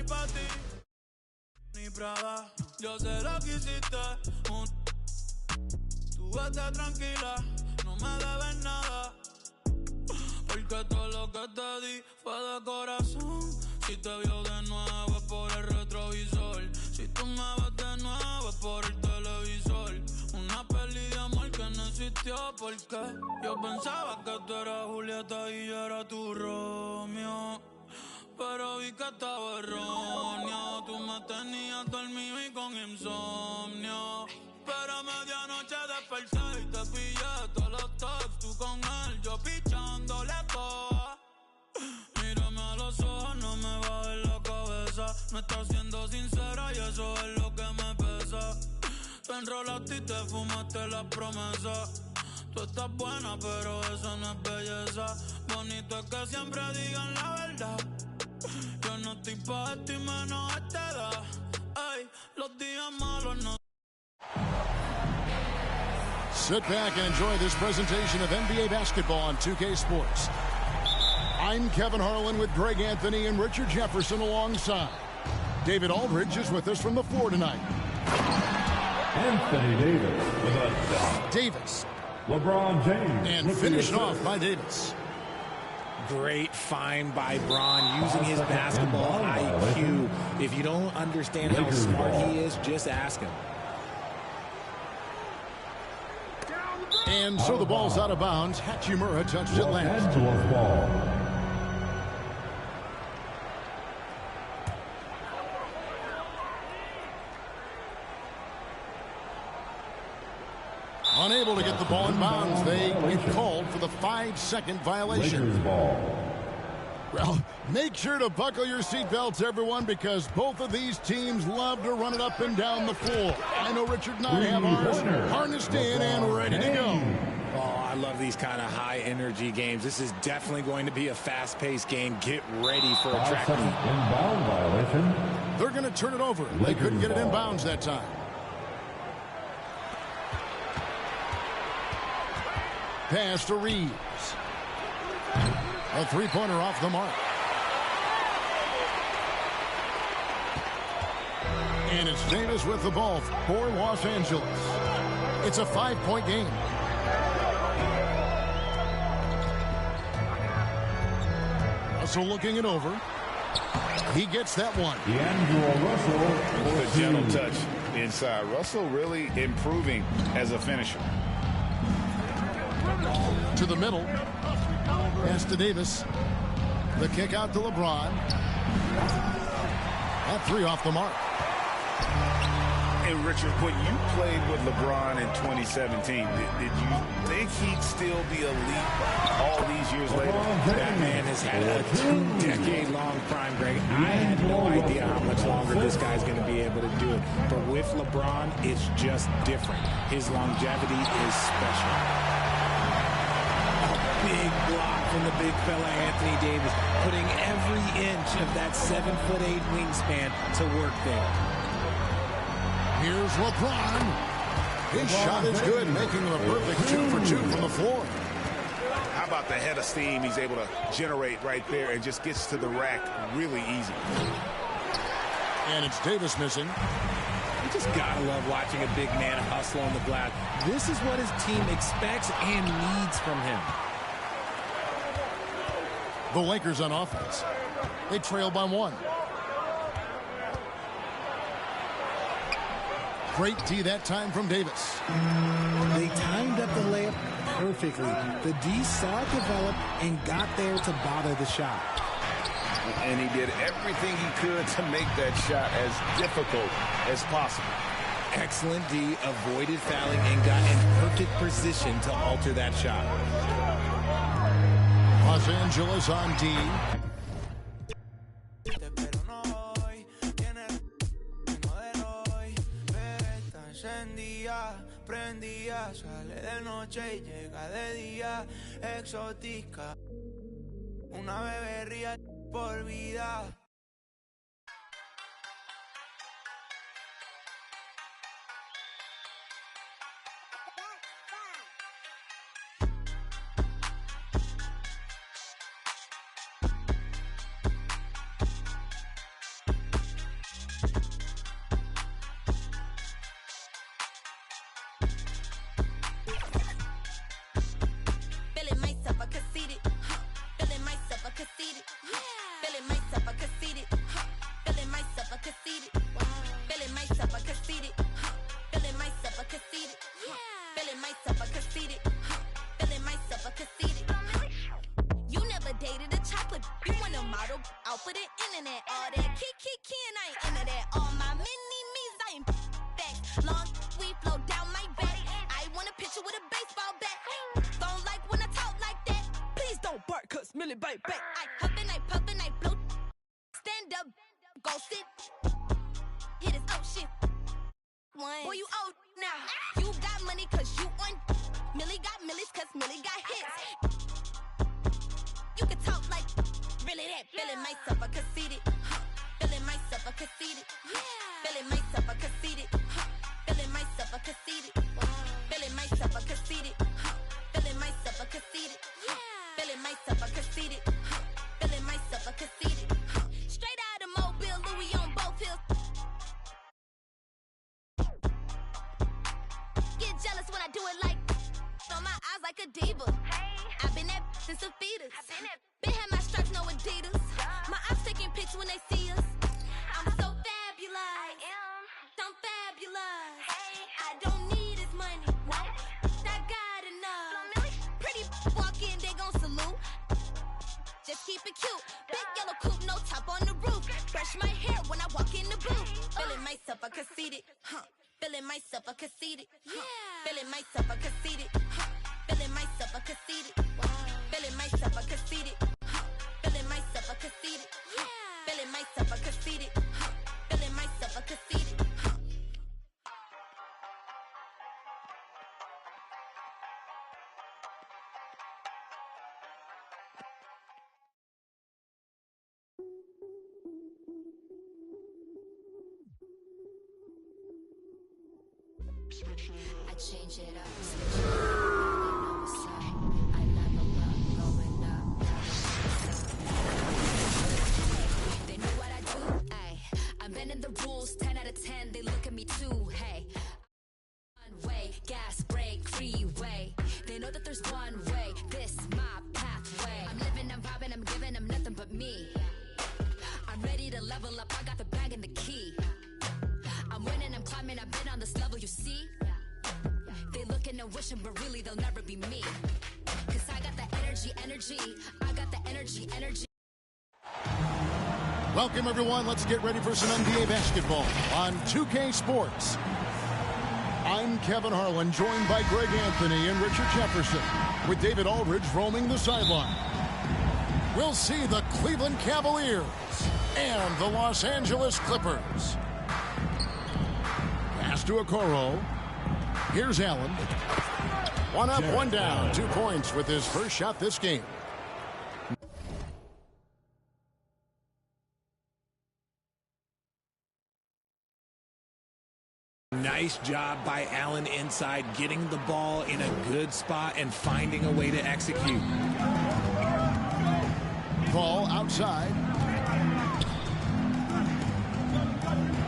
pa' ti. Ni Prada, yo sé lo que hiciste. Tú vete tranquila, no me debes nada. Porque todo lo que te di fue de corazón. Si te vio de nuevo es por el retrovisor. Si tú me ves de nuevo es por el televisor. Una peli de amor que no existió porque yo pensaba que tú eras Julieta y yo era tu Romeo. Pero vi que estaba erróneo. Tú me tenías dormido y con insomnio. Pero a medianoche desperté y te pillé todos los texts. Tú con él, yo pichándole toda. Mírame a los ojos, no me bajes la cabeza. No estás siendo sincera y eso es lo que me pesa. Te enrolaste y te fumaste las promesas. Tú estás buena, pero eso no es belleza. Bonito es que siempre digan la verdad. Yo no estoy pa' esto y menos a esta edad. Ey, los días malos no. Sit back and enjoy this presentation of NBA basketball on 2K Sports. I'm Kevin Harlan with Greg Anthony and Richard Jefferson alongside. David Aldridge is with us from the floor tonight. Anthony Davis with a dunk. Davis. LeBron James. And finished off by Davis. Great find by Bron using his basketball IQ. If you don't understand how smart he is, just ask him. And so the ball's out of bounds. Hachimura touched it last. Unable to get the ball in bounds. They get called for the 5-second violation. Well, make sure to buckle your seatbelts, everyone, because both of these teams love to run it up and down the floor. I know Richard and I have ours harnessed in and ready to go. Oh, I love these kind of high-energy games. This is definitely going to be a fast-paced game. Get ready for a track meet. Inbound violation. They're going to turn it over. They couldn't get it in bounds that time. Pass to Reeves. A three-pointer off the mark. And it's Davis with the ball for Los Angeles. It's a 5-point game. Russell looking it over. He gets that one. D'Angelo Russell. What a gentle touch inside. Russell really improving as a finisher. To the middle. Pass to Davis. The kick out to LeBron. That three off the mark. And Richard, when you played with LeBron in 2017, did you think he'd still be elite all these years later? That man has had a 2-decade-long prime, Greg. I had no idea how much longer this guy's going to be able to do it. But with LeBron, it's just different. His longevity is special. Big block from the big fella Anthony Davis, putting every inch of that 7'8" wingspan to work there. Here's LeBron. His shot is good, making him a perfect 2 for 2 from the floor. How about the head of steam he's able to generate right there and just gets to the rack really easy. And it's Davis missing. You just gotta love watching a big man hustle on the glass. This is what his team expects and needs from him. The Lakers on offense. They trail by 1. Great D that time from Davis. They timed up the layup perfectly. The D saw it develop and got there to bother the shot. And he did everything he could to make that shot as difficult as possible. Excellent D, avoided fouling and got in perfect position to alter that shot. Los Angeles on D. Prendía, sale de noche y llega de día, exótica, una beberría por vida. for the internet. All that kiki and I ain't into that. All my mini-me's, I ain't facts. Long we flow down my back. I want a picture with a baseball bat. Don't like when I talk like that. Please don't bark, cause Millie bite back. I huff and I puff and I blow. Stand up, go sit. Hit his shit. Boy, you old now. You got money cause you on. Millie got millies cause Millie got hits. You can talk like really that. Feeling myself a conceited. Feeling myself a conceited. Feeling myself a conceited. Feeling myself a conceited. Feeling myself a conceited. Feeling myself a conceited. Feeling myself a conceited. Feeling myself a conceited. Straight out of Mobile, Louis on both hills. Get jealous when I do it like on my eyes like a diva. I've been that since a fetus. Been had my stripes, no Adidas. My eyes taking pics when they see us. I'm so fabulous. I'm fabulous. I don't need his money. I got enough. Pretty walk in, they gon' salute. Just keep it cute. Big yellow coupe, no top on the roof. Brush my hair when I walk in the booth. Feeling myself a conceited. Feeling myself a conceited. Feeling myself a conceited. Feeling myself a conceited. Feeling myself a conceited. Feeling myself a conceited. Feeling myself a conceited. Feeling myself a conceited. I change it up, switch it up, you know what's up. I level up, going up. They know what I do, ayy. I'm bending the rules, 10 out of 10, they look at me too, hey. One way, gas, brake, freeway. They know that there's one way, this my pathway. I'm living, I'm vibing, I'm giving them nothing but me. I'm ready to level up, I got the bag and the key. I'm winning, I'm climbing, I've been on this level, you see? They looking and wishing, but really they'll never be me. Cause I got the energy, I got the energy. Welcome, everyone. Let's get ready for some NBA basketball on 2K Sports. I'm Kevin Harlan, joined by Greg Anthony and Richard Jefferson, with David Aldridge roaming the sideline. We'll see the Cleveland Cavaliers and the Los Angeles Clippers. Pass to Okoro. Here's Allen. One up, one down. 2 points with his first shot this game. Nice job by Allen inside, getting the ball in a good spot and finding a way to execute. Ball outside.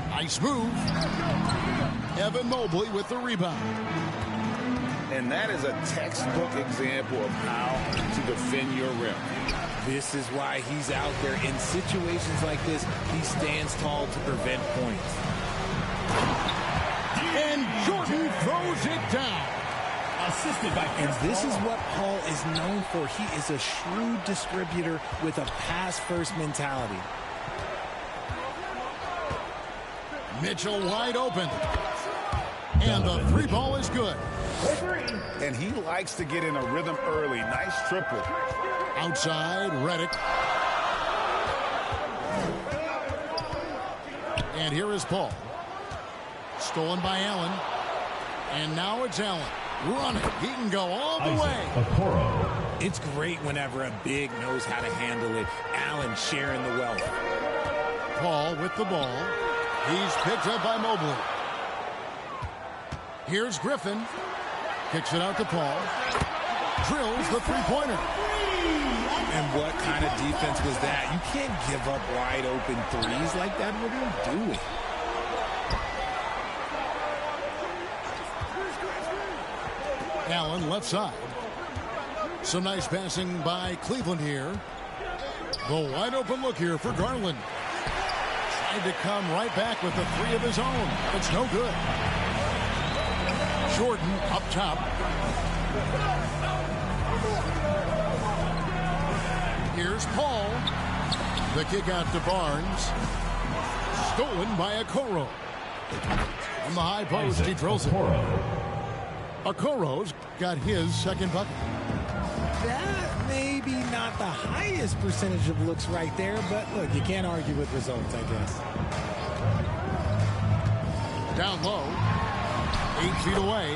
Nice move. Evan Mobley with the rebound. And that is a textbook example of how to defend your rim. This is why he's out there. In situations like this, he stands tall to prevent points. And Jordan throws it down. Assisted by And this is what Paul is known for. He is a shrewd distributor with a pass-first mentality. Mitchell wide open. And the 3 ball is good. And he likes to get in a rhythm early. Nice triple. Outside, Redick. And here is Paul. Stolen by Allen. And now it's Allen. Running. He can go all the way. Okoro. It's great whenever a big knows how to handle it. Allen sharing the wealth. Paul with the ball. He's picked up by Mobley. Here's Griffin. Kicks it out to Paul. Drills the three-pointer. And what kind of defense was that? You can't give up wide open threes like that. What are you doing? Allen left side. Some nice passing by Cleveland here. The wide open look here for Garland. Tried to come right back with the 3 of his own. It's no good. Jordan up top. Here's Paul. The kick out to Barnes. Stolen by Okoro. On the high post, he drills it. Okoro's got his second bucket. That may be not the highest percentage of looks right there, but look, you can't argue with results, I guess. Down low. 8 feet away.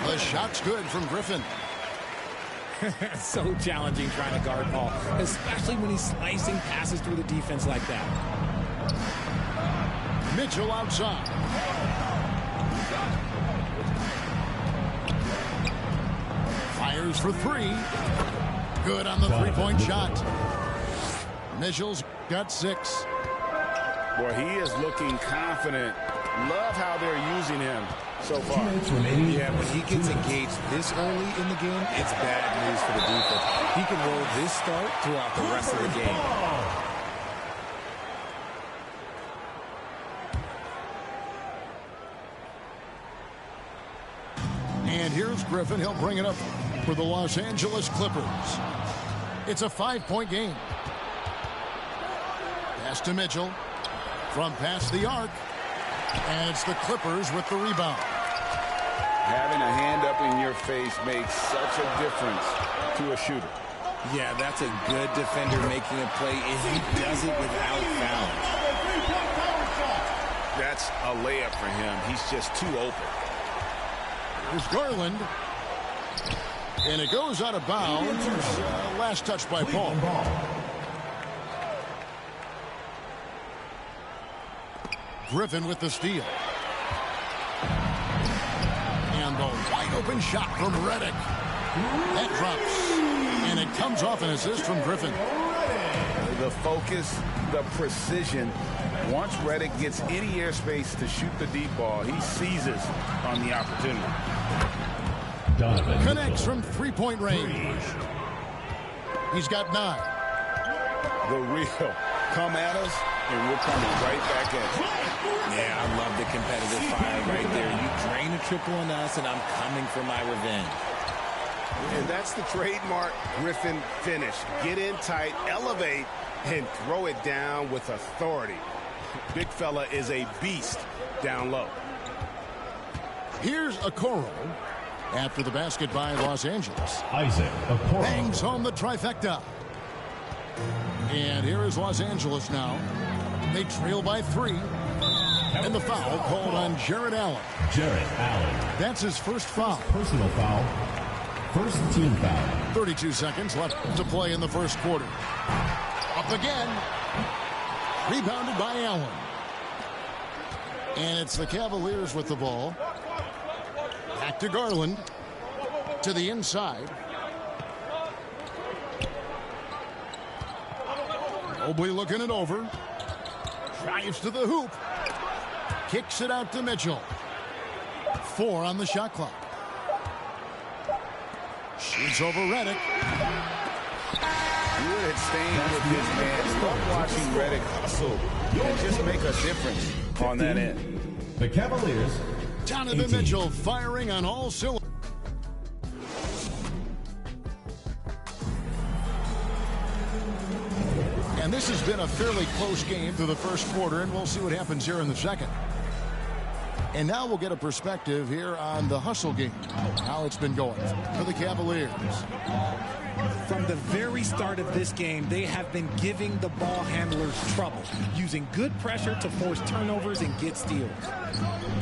The shot's good from Griffin. So challenging trying to guard Paul, especially when he's slicing passes through the defense like that. Mitchell outside. Fires for three. Good on the three-point shot. Mitchell's got 6. Boy, he is looking confident. Love how they're using him so far. Yeah, when he gets engaged this early in the game, it's bad news for the defense. He can roll this start throughout the rest of the game. And here's Griffin. He'll bring it up for the Los Angeles Clippers. It's a 5-point game. Pass to Mitchell. From past the arc. And it's the Clippers with the rebound. Having a hand up in your face makes such a difference to a shooter. Yeah, that's a good defender making a play, and he does it without fouling. That's a layup for him. He's just too open. Here's Garland. And it goes out of bounds. Last touch by Paul. Griffin with the steal. And the wide open shot from Redick. That drops. And it comes off an assist from Griffin. The focus, the precision. Once Redick gets any airspace to shoot the deep ball, he seizes on the opportunity. Connects from three-point range. He's got 9. The real come at us, and we're coming right back at you. Yeah, I love the competitive fire right there. You drain a triple on us, and I'm coming for my revenge. And that's the trademark Griffin finish. Get in tight, elevate, and throw it down with authority. Big fella is a beast down low. Here's Okoro. After the basket by Los Angeles. Isaac Okoro. Bangs home the trifecta. And here is Los Angeles now. They trail by 3. And the foul called on Jarrett Allen. Jarrett Allen. That's his first foul. Personal foul. First team foul. 32 seconds left to play in the first quarter. Up again. Rebounded by Allen. And it's the Cavaliers with the ball. Back to Garland. To the inside. Mobley looking it over. Drives to the hoop. Kicks it out to Mitchell. 4 on the shot clock. Shoots over Redick. Good at staying with his man. Love watching Redick hustle and just make a difference on that end. The Cavaliers. Donovan Mitchell firing on all cylinders. And this has been a fairly close game through the first quarter, and we'll see what happens here in the second. And now we'll get a perspective here on the hustle game, how it's been going for the Cavaliers. From the very start of this game, they have been giving the ball handlers trouble, using good pressure to force turnovers and get steals.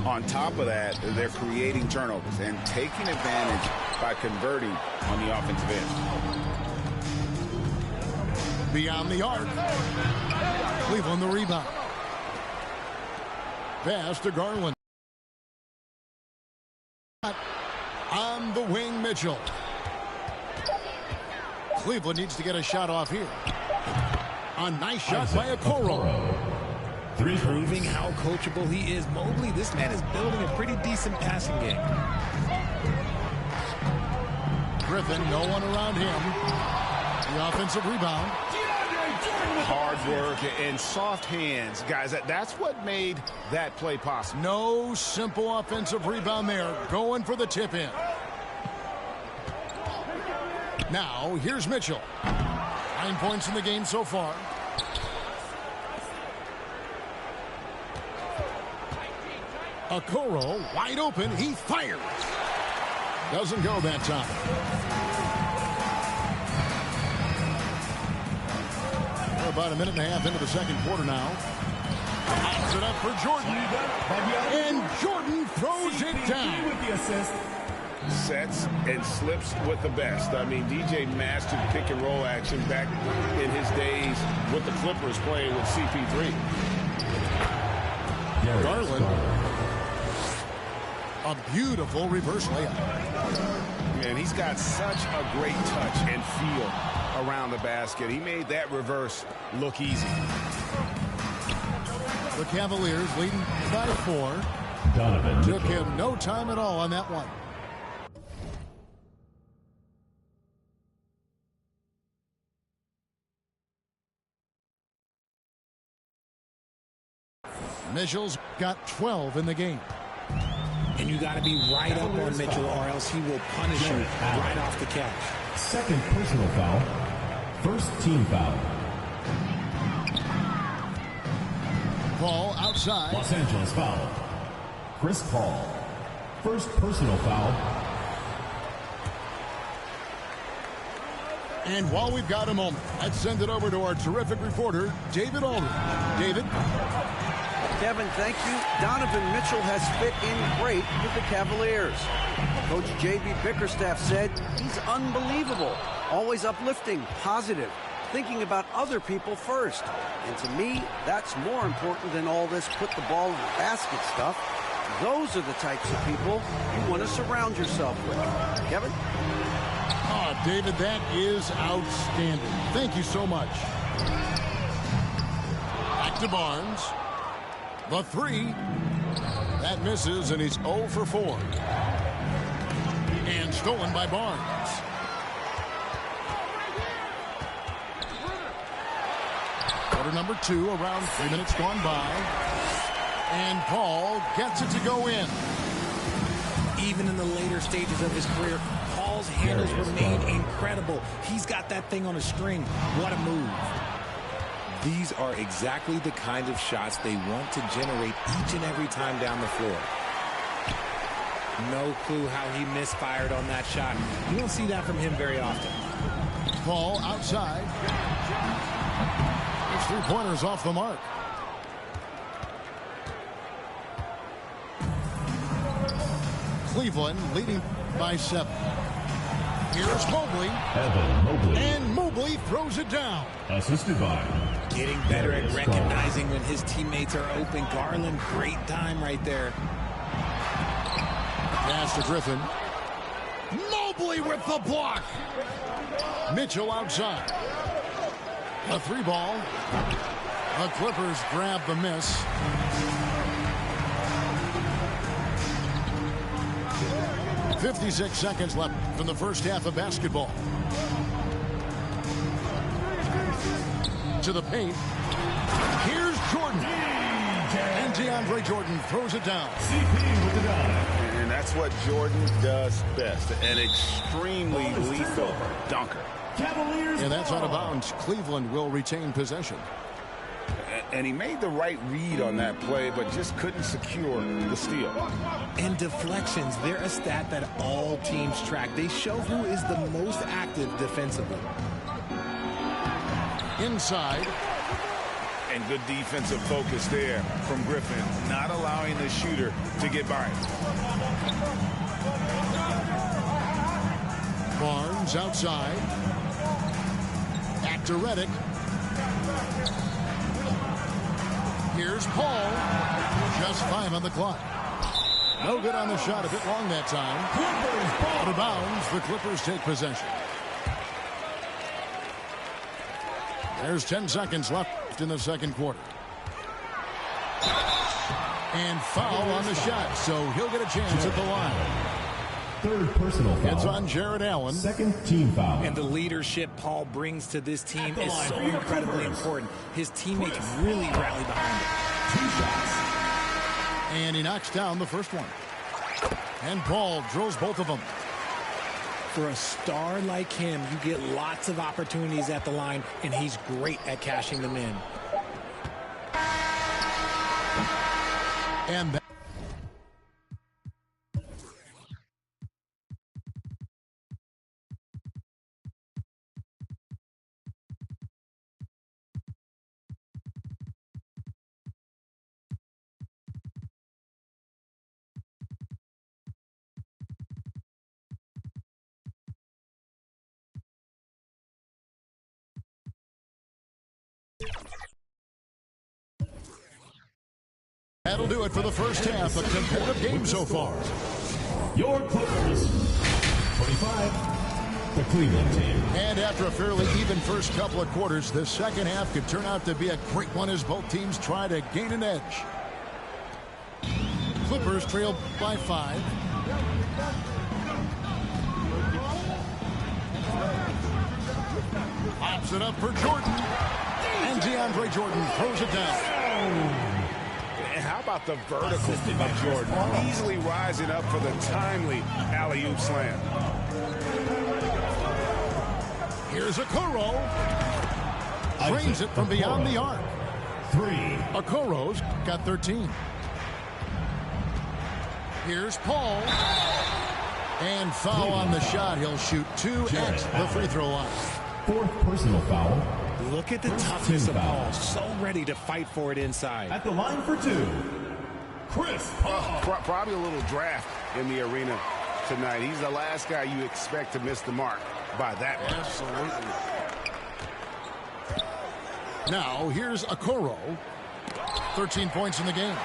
On top of that, they're creating turnovers and taking advantage by converting on the offensive end. Beyond the arc. Cleveland the rebound. Pass to Garland. On the wing, Mitchell. Cleveland needs to get a shot off here. A nice shot by Okoro. Proving how coachable he is. Mobley, this man is building a pretty decent passing game. Griffin, no one around him. The offensive rebound. Hard work and soft hands, guys. That's what made that play possible. No simple offensive rebound there. Going for the tip-in. Now, here's Mitchell. 9 points in the game so far. Okoro wide open. He fires. Doesn't go that time. We're about a minute and a half into the second quarter now. Pops it up for Jordan. And Jordan throws it down. With the assist. Sets and slips with the best. I mean, DJ mastered pick and roll action back in his days with the Clippers playing with CP3. Garland. A beautiful reverse layup. Man, he's got such a great touch and feel around the basket. He made that reverse look easy. The Cavaliers leading by 4. Donovan Took him no time at all on that one. Mitchell's got 12 in the game. And you got to be right up on Mitchell, or else he will punish you right off the catch. Second personal foul. First team foul. Paul outside. Los Angeles foul. Chris Paul. First personal foul. And while we've got a moment, let's send it over to our terrific reporter, David Aldridge. David? Kevin, thank you. Donovan Mitchell has fit in great with the Cavaliers. Coach J.B. Bickerstaff said he's unbelievable, always uplifting, positive, thinking about other people first. And to me, that's more important than all this put the ball in the basket stuff. Those are the types of people you want to surround yourself with. Kevin? Oh, David, that is outstanding. Thank you so much. Back to Barnes. The 3. That misses, and he's 0 for 4. And stolen by Barnes. Quarter number 2, around 3 minutes gone by. And Paul gets it to go in. Even in the later stages of his career, Paul's handles remain incredible. He's got that thing on a string. What a move. These are exactly the kind of shots they want to generate each and every time down the floor. No clue how he misfired on that shot. You don't see that from him very often. Paul outside. His 3-pointers off the mark. Cleveland leading by 7. Here's Mobley. Evan Mobley. And Mobley throws it down. Assisted by Getting better at recognizing when his teammates are open. Garland, great time right there. Pass to Griffin. Mobley with the block. Mitchell outside. A 3-ball. The Clippers grab the miss. .56 seconds left in the first half of basketball. To the paint. Here's Jordan. And DeAndre Jordan throws it down. CP with the dive. And that's what Jordan does best. An extremely lethal dunker. Cavaliers. And that's out of bounds. Cleveland will retain possession. And he made the right read on that play, but just couldn't secure the steal. And deflections, they're a stat that all teams track. They show who is the most active defensively. Inside. And good defensive focus there from Griffin, not allowing the shooter to get by. Barnes outside. Back to Redick. Here's Paul. Just 5 on the clock. No good on the shot, a bit long that time. Out of bounds, the Clippers take possession. There's 10 seconds left in the second quarter. And foul on the shot, so he'll get a chance at the line. Third personal foul. It's on Jared Allen. Second team foul. And the leadership Paul brings to this team is so incredibly important. His teammates really rally behind him. 2 shots. And he knocks down the first one. And Paul drills both of them. For a star like him, you get lots of opportunities at the line, and he's great at cashing them in. And That'll do it for the first half. A competitive game so far. Your Clippers, 25. The Cleveland team. And after a fairly even first couple of quarters, the second half could turn out to be a great one as both teams try to gain an edge. Clippers trail by 5. Pops it up for Jordan. And DeAndre Jordan throws it down. How about the vertical of Jordan? Easily rising up for the timely alley-oop slam. Here's Okoro. Drains it from beyond the arc. 3. Okoro's got 13. Here's Paul. And foul on the shot. He'll shoot 2 at the free throw line. 4th personal foul. Look at the toughness of Paul. So ready to fight for it inside. At the line for 2. Chris Paul. Probably a little draft in the arena tonight. He's the last guy you expect to miss the mark by that much. Absolutely. Now, here's Okoro. 13 points in the game.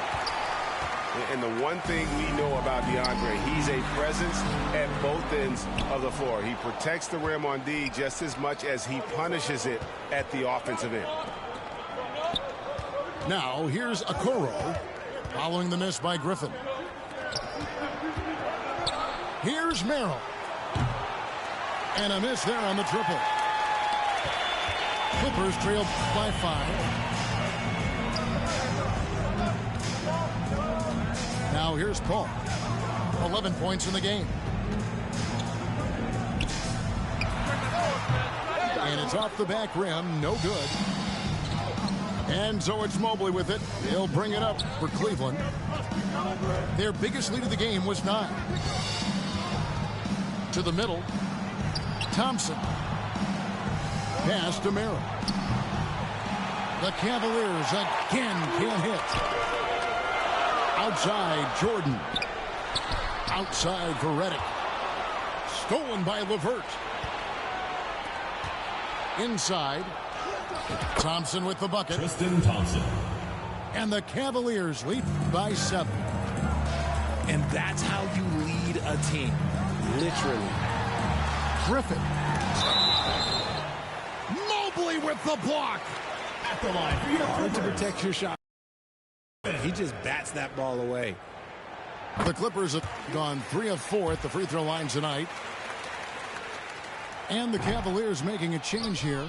And the one thing we know about DeAndre, he's a presence at both ends of the floor. He protects the rim on D just as much as he punishes it at the offensive end. Now, here's Okoro following the miss by Griffin. Here's Merrill. And a miss there on the triple. Clippers trail by 5. Now here's Paul. 11 points in the game. And it's off the back rim. No good. And so it's Mobley with it. He'll bring it up for Cleveland. Their biggest lead of the game was 9. To the middle. Thompson. Pass to Merrill. The Cavaliers again can't hit. Outside, Jordan. Outside for Redick. Stolen by LeVert. Inside. Thompson with the bucket. Tristan Thompson. And the Cavaliers lead by 7. And that's how you lead a team. Literally. Griffin. Mobley with the block. At the line for your Hard to protect your shot. He just bats that ball away. The Clippers have gone 3 of 4 at the free throw line tonight. And the Cavaliers making a change here.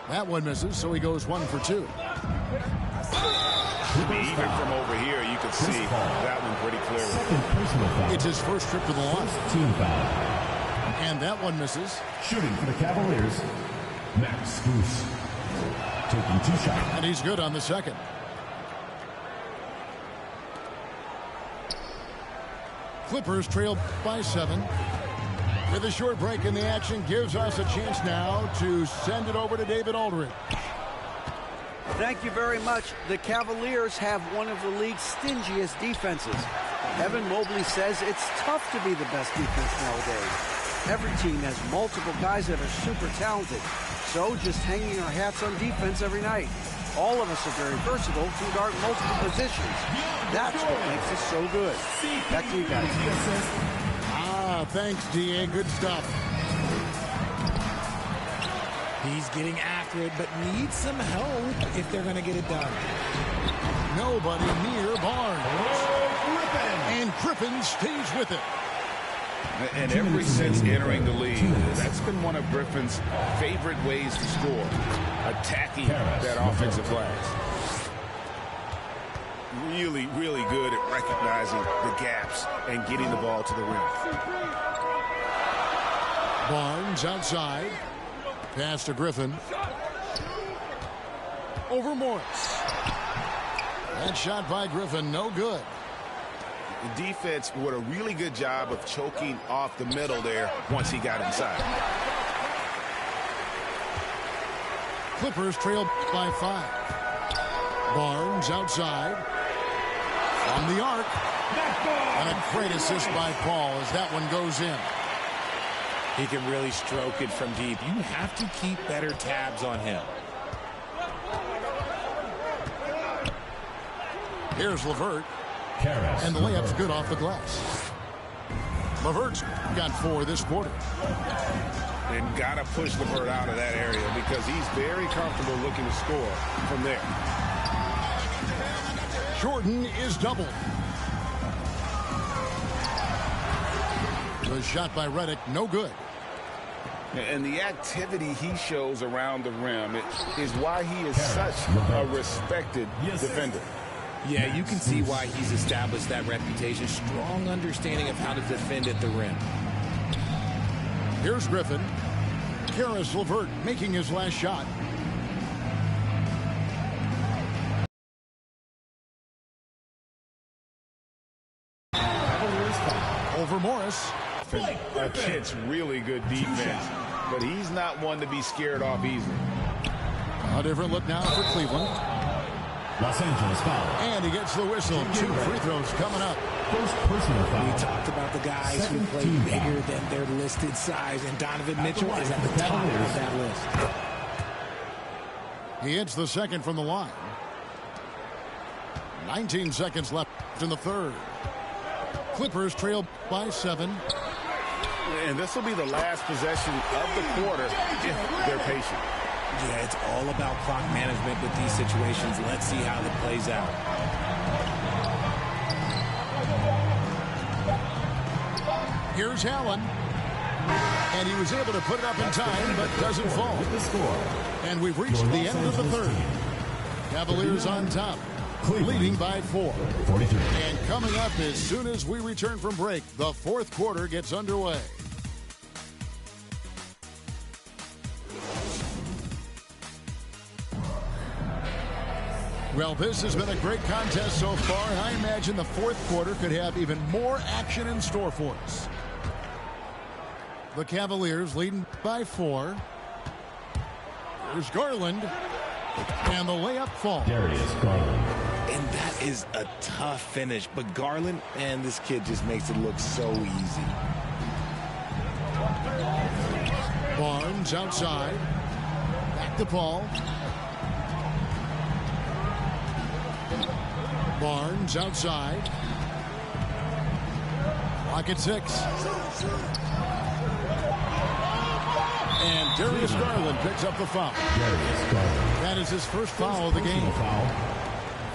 That one misses, so he goes 1 for 2. Even from over here, you can see that one pretty clearly. 2nd personal foul. It's his first trip to the line. 1st team foul. And that one misses. Shooting for the Cavaliers, Max Goose. Taking 2 shots. And he's good on the second. Clippers trail by 7. With a short break in the action, gives us a chance now to send it over to David Aldridge. Thank you very much. The Cavaliers have one of the league's stingiest defenses. Evan Mobley says it's tough to be the best defense nowadays. Every team has multiple guys that are super talented. So just hanging our hats on defense every night. All of us are very versatile, can guard multiple positions. That's what makes us so good. Back to you guys. Thanks, D.A. Good stuff. He's getting after it, but needs some help if they're going to get it done. Nobody near Barnes. And Griffin stays with it. And ever since entering the league, that's been one of Griffin's favorite ways to score, attacking that offensive glass. Really, really good at recognizing the gaps and getting the ball to the rim. Barnes outside. Pass to Griffin. Over Morris. That shot by Griffin, no good. The defense did a really good job of choking off the middle there once he got inside. Clippers trail by 5. Barnes outside. On the arc. And a great assist by Paul as that one goes in. He can really stroke it from deep. You have to keep better tabs on him. Here's LeVert. And the layup's good off the glass. LeVert's got 4 this quarter. And got to push LeVert out of that area because he's very comfortable looking to score from there. Jordan is doubled. The shot by Redick, no good. And the activity he shows around the rim is why he is such a respected defender. Yeah, you can see why he's established that reputation. Strong understanding of how to defend at the rim. Here's Griffin. Caris LeVert making his last shot. Over Morris. A kid's really good defense, but he's not one to be scared off easily. A different look now for Cleveland. Los Angeles foul. And he gets the whistle. 2 free throws coming up. First personal foul. We talked about the guys who play bigger than their listed size, and Donovan Mitchell is at the top of that list. He hits the second from the line. 19 seconds left in the third. Clippers trail by 7. And this will be the last possession of the quarter if they're patient. Yeah, it's all about clock management with these situations. Let's see how it plays out. Here's Allen. And he was able to put it up in time, but doesn't fall. And we've reached the end of the third. Cavaliers on top, leading by 4. And coming up as soon as we return from break, the fourth quarter gets underway. Well, this has been a great contest so far, and I imagine the fourth quarter could have even more action in store for us. The Cavaliers leading by 4. Here's Garland. And the layup falls. Darius Garland. And that is a tough finish. But Garland, man, this kid just makes it look so easy. Barnes outside. Back to Paul. Barnes outside. Clock at 6. And Darius Garland picks up the foul. Darius Garland. That is his first foul of the game.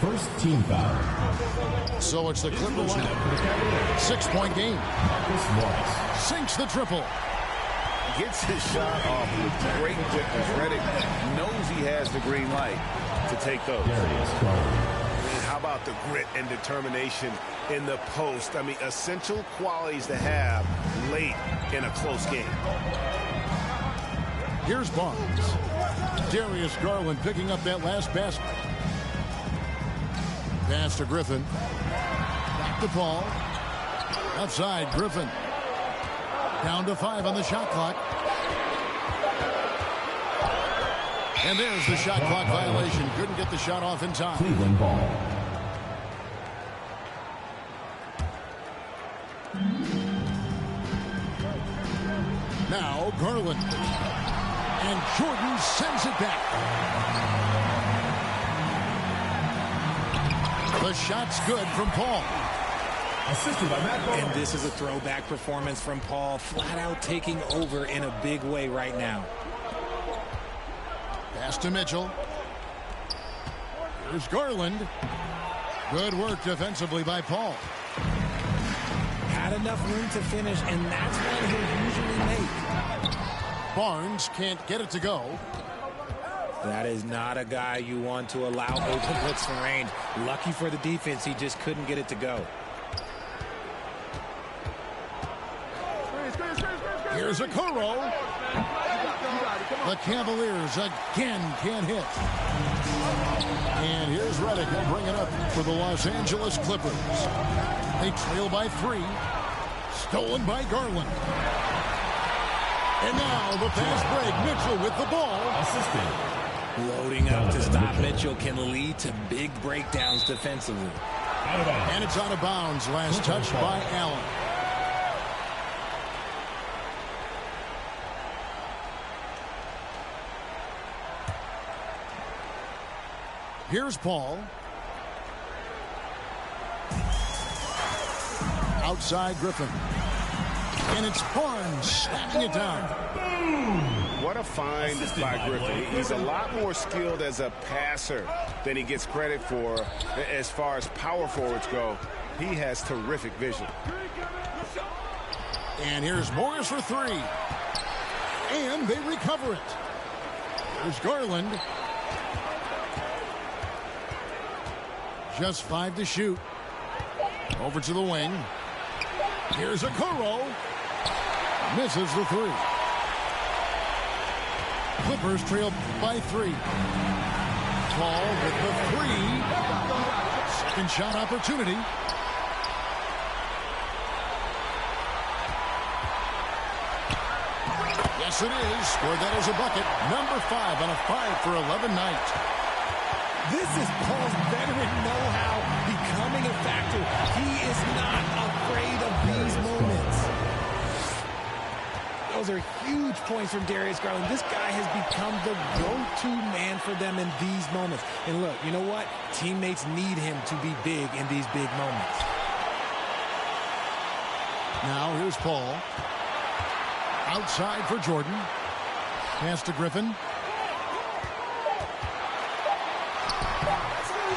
First team foul. So it's the Clippers now. 6-point game. Sinks the triple. Gets his shot off with great quickness. Redick knows he has the green light to take those. Darius Garland. And how about the grit and determination in the post? I mean, essential qualities to have late in a close game. Here's Barnes. Darius Garland picking up that last basket. Pass to Griffin. Back to Paul. Outside, Griffin. Down to 5 on the shot clock. And there's the shot clock violation. Couldn't get the shot off in time. Cleveland ball. Now Garland. And Jordan sends it back. The shot's good from Paul. Assisted by Matt Barnes. And this is a throwback performance from Paul, flat out taking over in a big way right now. Pass to Mitchell. Here's Garland. Good work defensively by Paul. Had enough room to finish, and that's what he'll usually make. Barnes can't get it to go. That is not a guy you want to allow open looks from range. Lucky for the defense, he just couldn't get it to go. Here's a Okoro. The Cavaliers again can't hit. And here's Redick. He'll bring it up for the Los Angeles Clippers. They trail by 3. Stolen by Garland. And now the fast break. Mitchell with the ball. Assisted. Loading up to stop Mitchell can lead to big breakdowns defensively. And it's out of bounds. Last touch by Allen. Here's Paul. Outside Griffin. And it's Barnes snapping it down. What a find by Griffin. He's a lot more skilled as a passer than he gets credit for as far as power forwards go. He has terrific vision. And here's Morris for three. And they recover it. There's Garland. Just 5 to shoot. Over to the wing. Here's Okoro. Misses the three. Clippers trail by 3. Paul with the 3. Second shot opportunity. Yes, it is. Scored that as a bucket. Number 5 on a 5 for 11 night. This is Paul's veteran know-how becoming a factor. He is not afraid of these moments. Those are huge points from Darius Garland. This guy has become the go-to man for them in these moments. And look, you know what? Teammates need him to be big in these big moments. Now here's Paul. Outside for Jordan. Pass to Griffin.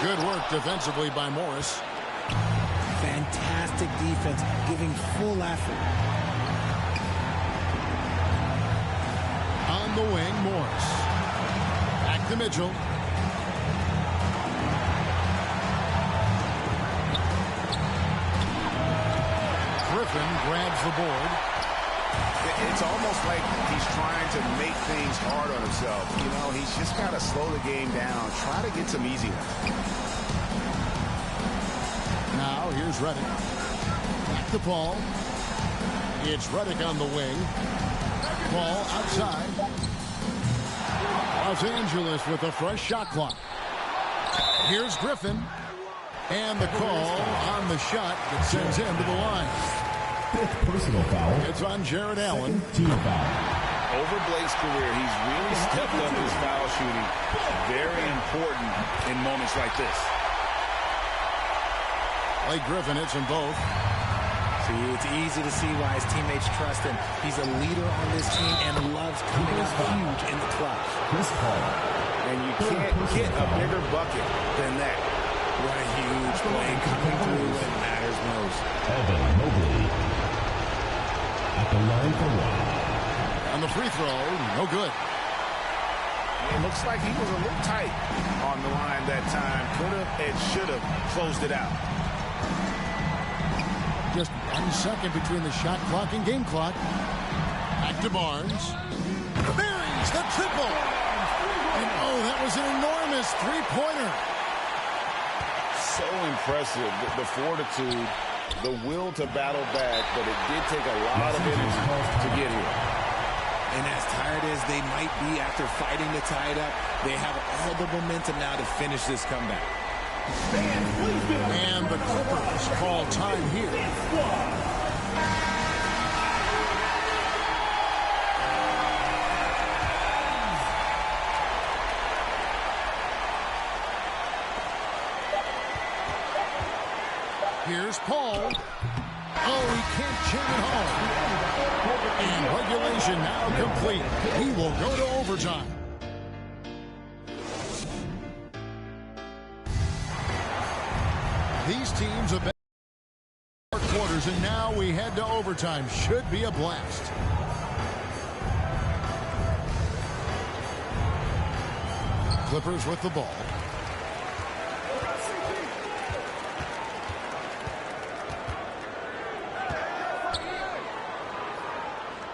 Good work defensively by Morris. Fantastic defense, giving full effort. On the wing, Morris. Back to Mitchell. Griffin grabs the board. It's almost like he's trying to make things hard on himself. You know, he's just got to slow the game down. Try to get some easy ones. Now, here's Reddick. Back to Paul. It's Reddick on the wing. Paul outside. Los Angeles with a fresh shot clock. Here's Griffin. And the call on the shot that sends him to the line. 5th personal foul. It's on Jared Allen. Team foul. Over Blake's career, he's really stepped up his foul shooting. Very important in moments like this. Blake Griffin hits them both. See, it's easy to see why his teammates trust him. He's a leader on this team and loves coming up huge in the clutch. Chris Paul. And you can't get a bigger bucket than that. What a huge play coming through when it matters most. Evan Mobley at the line for 1. On the free throw, no good. It looks like he was a little tight on the line that time. Could have and should have closed it out. Just 1 second between the shot clock and game clock. Back to Barnes. Buries the triple. And oh, that was an enormous three-pointer. So impressive, the fortitude, the will to battle back, but it did take a lot of energy to get here. And as tired as they might be after fighting to tie it up, they have all the momentum now to finish this comeback. And the Clippers call time here. Here's Paul. Oh, he can't jam it home. And regulation now complete. We will go to overtime. These teams have been in quarters, and now we head to overtime. Should be a blast. Clippers with the ball.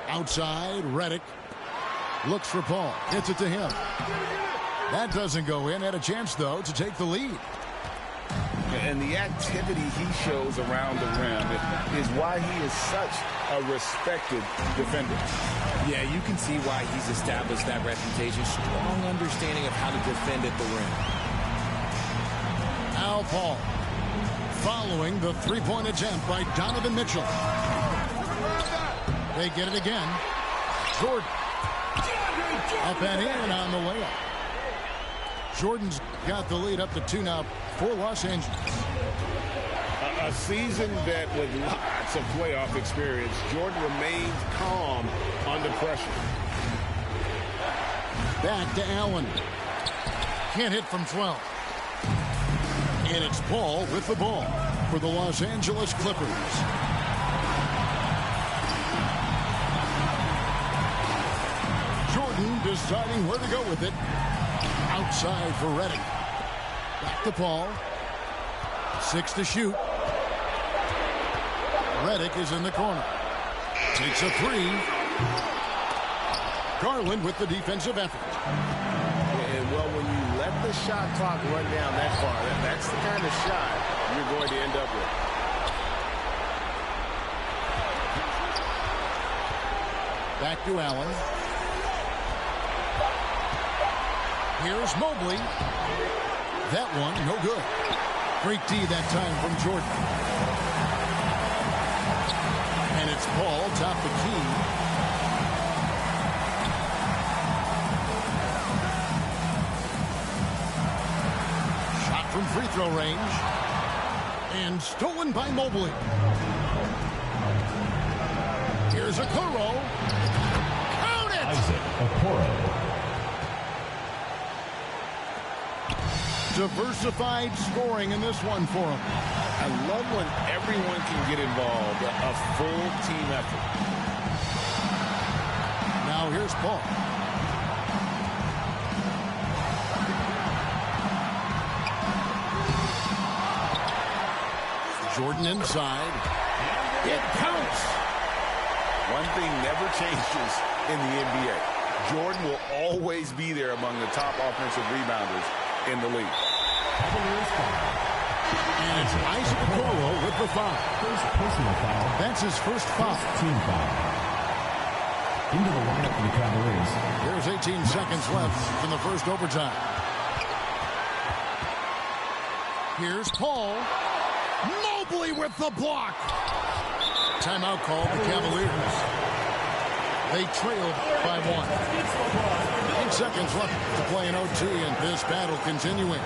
Outside, Reddick looks for Paul. Gets it to him. That doesn't go in. Had a chance, though, to take the lead. And the activity he shows around the rim is why he is such a respected defender. Yeah, you can see why he's established that reputation. Strong understanding of how to defend at the rim. Al Paul following the three-point attempt by Donovan Mitchell. They get it again. Jordan up and in on the layup. Jordan's got the lead up to 2 now for Los Angeles. A season that with lots of playoff experience, Jordan remained calm under pressure. Back to Allen. Can't hit from 12. And it's Paul with the ball for the Los Angeles Clippers. Jordan deciding where to go with it. Outside for Redick. Back to Paul. 6 to shoot. Redick is in the corner. Takes a 3. Garland with the defensive effort. And, well, when you let the shot clock run down that far, that's the kind of shot you're going to end up with. Back to Allen. Here's Mobley. That one, no good. Great D that time from Jordan. And it's Paul top the key. From free throw range. And stolen by Mobley. Here's Okoro. Count it! Isaac Okoro. Diversified scoring in this one for him. I love when everyone can get involved. A full team effort. Now here's Paul. Jordan inside. It counts. One thing never changes in the NBA. Jordan will always be there among the top offensive rebounders in the league. And it's Isaac Okoro with the foul. First personal foul. That's his first foul. Team foul. Into the lineup for the Cavaliers. There's 18 seconds left in the first overtime. Here's Paul. Mobley with the block. Timeout called the Cavaliers. They trailed by 1. 8 seconds left to play in OT, and this battle continuing.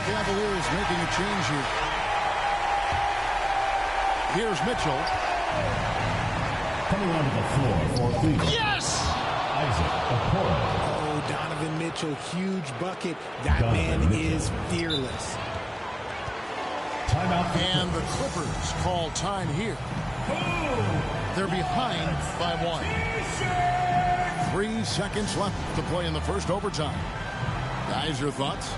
Cavaliers making a change here. Here's Mitchell. Coming onto the floor for Cleveland. Yes! Isaac Okoro. Oh, Donovan Mitchell, huge bucket. That man is fearless. Timeout. And the Clippers call time here. They're behind by 1. 3 seconds left to play in the first overtime. Guys, your thoughts?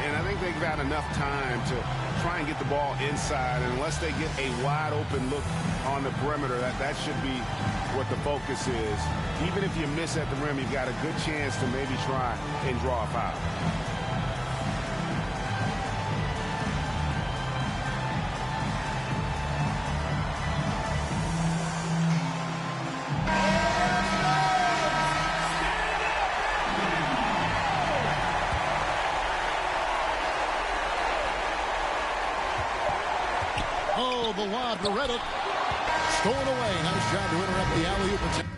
And I think they've got enough time to try and get the ball inside. And unless they get a wide open look on the perimeter, that should be what the focus is. Even if you miss at the rim, you've got a good chance to maybe try and draw a foul. Oh, the lob to Redick. Stolen away. Nice job to interrupt the alley-oop attempt.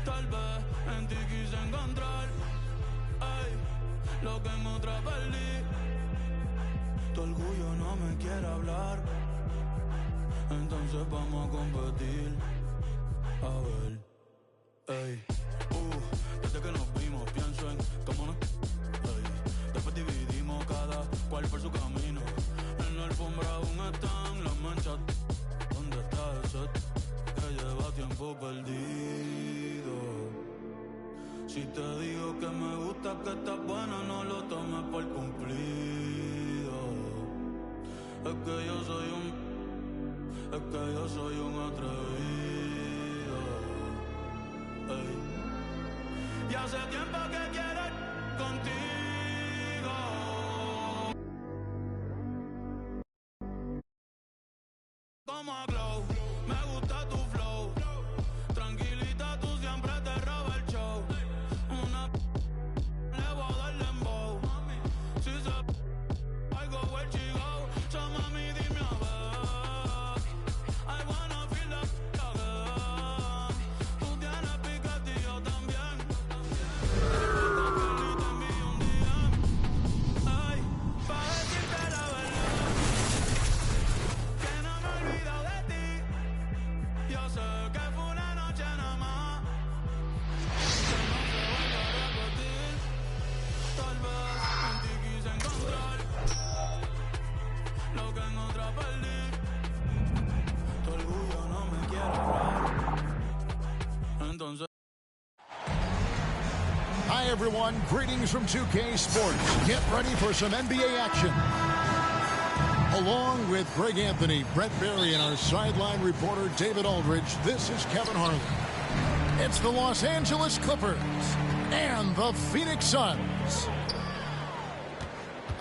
Tal vez en ti quise encontrar, ay, lo que en otra perdí. Tu orgullo no me quiere hablar, entonces vamos a competir. A ver, ey, desde que nos vimos pienso en cómo no, ey. Si te digo que me gusta, que estás buena, no lo tomes por cumplido. Es que yo soy un atrevido. Ey. Y hace tiempo que quiero ir contigo. Como glow, me gusta tu flow. Tranquilita, tú siempre te roba el show. Una le voy a dar dembow. Si se algo where she go. So mami, dime a ver. I wanna feel the again. Tú tienes piquete y yo también. Y te envío un DM. Ay, pa' decirte la verdad, que no me he olvidado de ti. Yo sé que fue una noche nada más, que no se vuelve a repetir. Tal vez en ti quise encontrar lo que en otra perdí. Tu orgullo no me quiere hablar. Entonces Hi, everyone. Greetings from 2K Sports. Get ready for some NBA action. Along with Greg Anthony, Brett Berry, and our sideline reporter, David Aldridge, this is Kevin Harlan. It's the Los Angeles Clippers and the Phoenix Suns.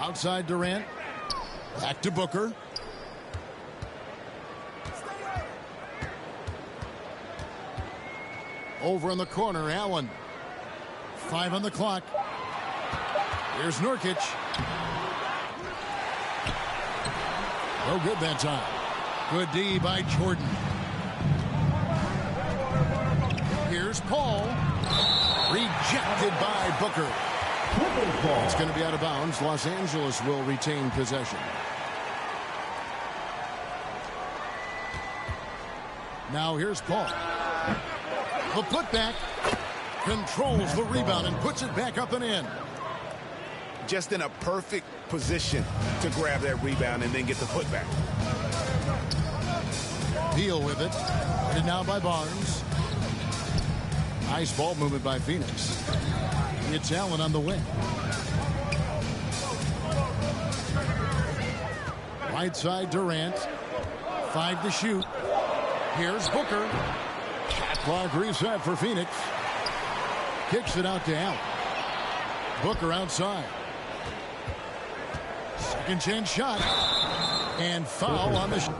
Outside Durant. Back to Booker. Over in the corner, Allen. 5 on the clock. Here's Nurkic. No good that time. Good D by Jordan. Here's Paul. Rejected by Booker. It's going to be out of bounds. Los Angeles will retain possession. Now here's Paul. The putback. Controls the rebound and puts it back up and in. Just in a perfect position to grab that rebound and then get the putback. Beal with it. And now by Barnes. Nice ball movement by Phoenix. It's Allen on the wing. Right side Durant. 5 to shoot. Here's Booker. Clock reset for Phoenix. Kicks it out to Allen. Booker outside. Second chance shot. And foul on the shot.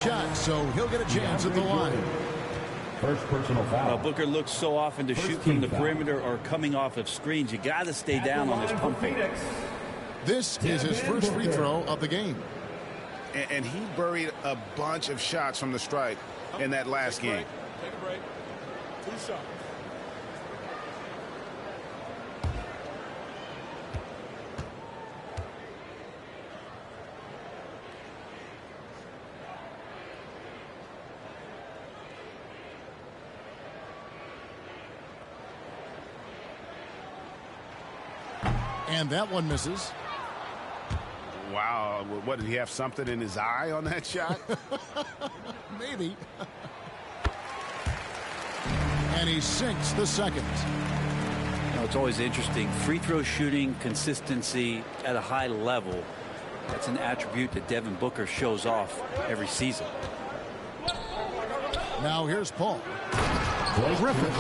shot, so he'll get a chance at the line. First personal foul. Booker looks so often to shoot from the perimeter or coming off of screens. You got to stay down on this pump fake. This is his first free throw of the game. And he buried a bunch of shots from the stripe in that last game. Take a break. 2 shots. And that one misses. Wow. What, did he have something in his eye on that shot? Maybe. And he sinks the second. It's always interesting. Free throw shooting, consistency at a high level. That's an attribute that Devin Booker shows off every season. Now here's Paul. Griffin.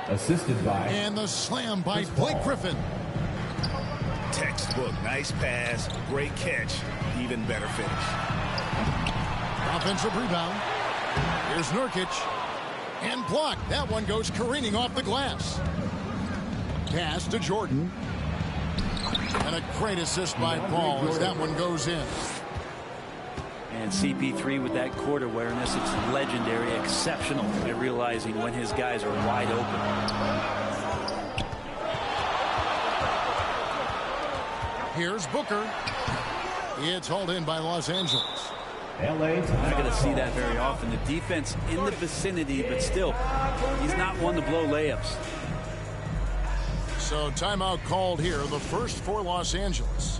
Assisted by. And the slam by Blake Griffin. Textbook. Nice pass. Great catch. Even better finish. Offensive rebound. Here's Nurkic. And blocked. That one goes careening off the glass. Pass to Jordan. And a great assist by Paul as that one goes in. And CP3 with that court awareness, it's legendary, exceptional at realizing when his guys are wide open. Here's Booker. It's hauled in by Los Angeles. LA. Not going to see that very often. The defense in the vicinity, but still, he's not one to blow layups. So timeout called here, the first for Los Angeles.